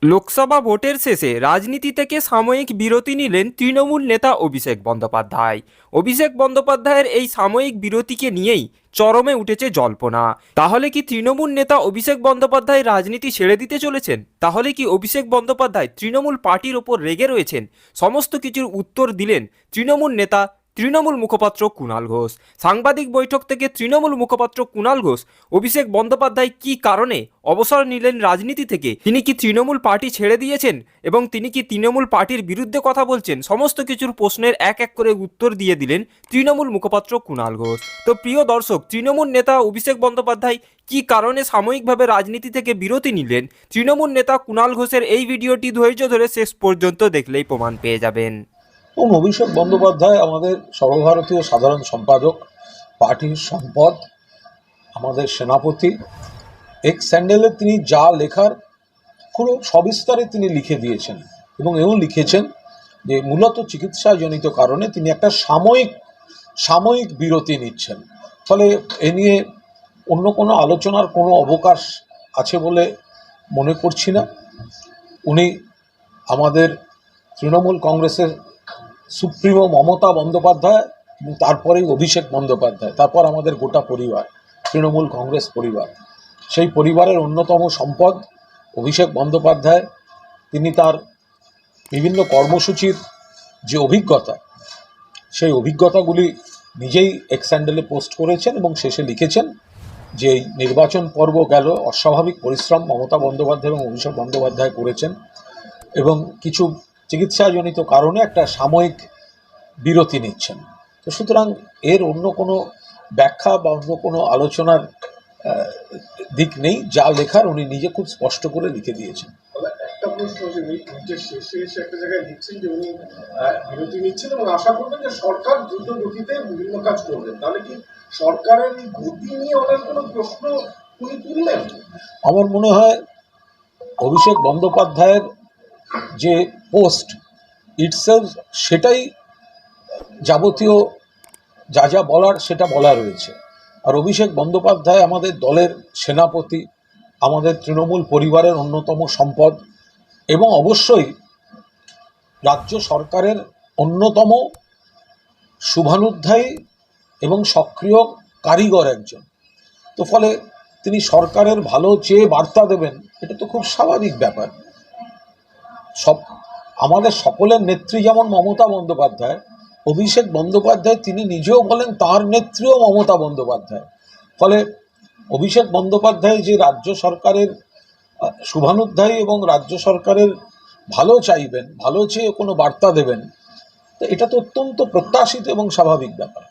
লোকসভা ভোটের শেষে রাজনীতি থেকে সাময়িক বিরতি নিলেন তৃণমূল নেতা অভিষেক বন্দ্যোপাধ্যায়। অভিষেক বন্দ্যোপাধ্যায়ের এই সাময়িক বিরতিকে নিয়েই চরমে উঠেছে জল্পনা। তাহলে কি তৃণমূল নেতা অভিষেক বন্দ্যোপাধ্যায় রাজনীতি ছেড়ে দিতে চলেছেন? তাহলে কি অভিষেক বন্দ্যোপাধ্যায় তৃণমূল পার্টির ওপর রেগে রয়েছেন? সমস্ত কিছুর উত্তর দিলেন তৃণমূল মুখপাত্র কুণাল ঘোষ। সাংবাদিক বৈঠক থেকে তৃণমূল মুখপাত্র কুণাল ঘোষ অভিষেক বন্দ্যোপাধ্যায় কী কারণে অবসর নিলেন রাজনীতি থেকে, তিনি কি তৃণমূল পার্টি ছেড়ে দিয়েছেন এবং তিনি কি তৃণমূল পার্টির বিরুদ্ধে কথা বলছেন, সমস্ত কিছুর প্রশ্নের এক এক করে উত্তর দিয়ে দিলেন তৃণমূল মুখপাত্র কুণাল ঘোষ। তো প্রিয় দর্শক, তৃণমূল নেতা অভিষেক বন্দ্যোপাধ্যায় কী কারণে সাময়িকভাবে রাজনীতি থেকে বিরতি নিলেন, তৃণমূল নেতা কুণাল ঘোষের এই ভিডিওটি ধৈর্য ধরে শেষ পর্যন্ত দেখলেই প্রমাণ পেয়ে যাবেন। অভিষেক বন্দ্যোপাধ্যায় আমাদের সর্বভারতীয় সাধারণ সম্পাদক, পার্টির সম্পদ, আমাদের সেনাপতি। এক্স স্যান্ডেলে তিনি যা লেখার পুরো সবিস্তারে তিনি লিখে দিয়েছেন এবং এও লিখেছেন যে মূলত চিকিৎসাজনিত কারণে তিনি একটা সাময়িক বিরতি নিচ্ছেন। ফলে এ নিয়ে অন্য কোনো আলোচনার কোনো অবকাশ আছে বলে মনে করছি না। উনি আমাদের তৃণমূল কংগ্রেসের সুপ্রিমো মমতা বন্দ্যোপাধ্যায় এবং তারপরেই অভিষেক বন্দ্যোপাধ্যায়, তারপর আমাদের গোটা পরিবার, তৃণমূল কংগ্রেস পরিবার। সেই পরিবারের অন্যতম সম্পদ অভিষেক বন্দ্যোপাধ্যায়। তিনি তার বিভিন্ন কর্মসূচির যে অভিজ্ঞতা, সেই অভিজ্ঞতাগুলি নিজেই এক্স হ্যান্ডেলে পোস্ট করেছেন এবং শেষে লিখেছেন যে এই নির্বাচন পর্ব গেল, অস্বাভাবিক পরিশ্রম মমতা বন্দ্যোপাধ্যায় এবং অভিষেক বন্দ্যোপাধ্যায় করেছেন এবং কিছু চিকিৎসাজনিত কারণে একটা সাময়িক বিরতি নিচ্ছেন। তো সুতরাং এর অন্য কোনো ব্যাখ্যা বা অন্য কোনো আলোচনার দিক নেই। যা লেখার উনি নিজে খুব স্পষ্ট করে লিখে দিয়েছেন। একটা প্রশ্ন, যে নিজের শেষে এসে একটা জায়গায় লিখছেন যে উনি বিরতি নিচ্ছেন এবং আশা করবেন যে সরকার দ্রুত গতিতে বিভিন্ন কাজ করবেন। তাহলে কি সরকারের গতি নিয়ে অনেক কোনো প্রশ্ন উনি তুললেন? আমার মনে হয় অভিষেক বন্দ্যোপাধ্যায়ের যে পোস্ট ইটসেলফ, সেটাই যাবতীয় যা বলার সেটা বলা রয়েছে। আর অভিষেক বন্দ্যোপাধ্যায় আমাদের দলের সেনাপতি, আমাদের তৃণমূল পরিবারের অন্যতম সম্পদ এবং অবশ্যই রাজ্য সরকারের অন্যতম শুভানুধ্যায়ী এবং সক্রিয় কারিগর একজন। তো ফলে তিনি সরকারের ভালো চেয়ে বার্তা দেবেন, এটা তো খুব স্বাভাবিক ব্যাপার। আমাদের সকলের নেত্রী যেমন মমতা বন্দ্যোপাধ্যায়, অভিষেক বন্দ্যোপাধ্যায় তিনি নিজেও বলেন তার নেত্রীও মমতা বন্দ্যোপাধ্যায়। ফলে অভিষেক বন্দ্যোপাধ্যায় যে রাজ্য সরকারের শুভানুধ্যায়ী এবং রাজ্য সরকারের ভালো চাইবেন, ভালো চেয়ে কোনো বার্তা দেবেন, তো এটা তো অত্যন্ত প্রত্যাশিত এবং স্বাভাবিক ব্যাপার।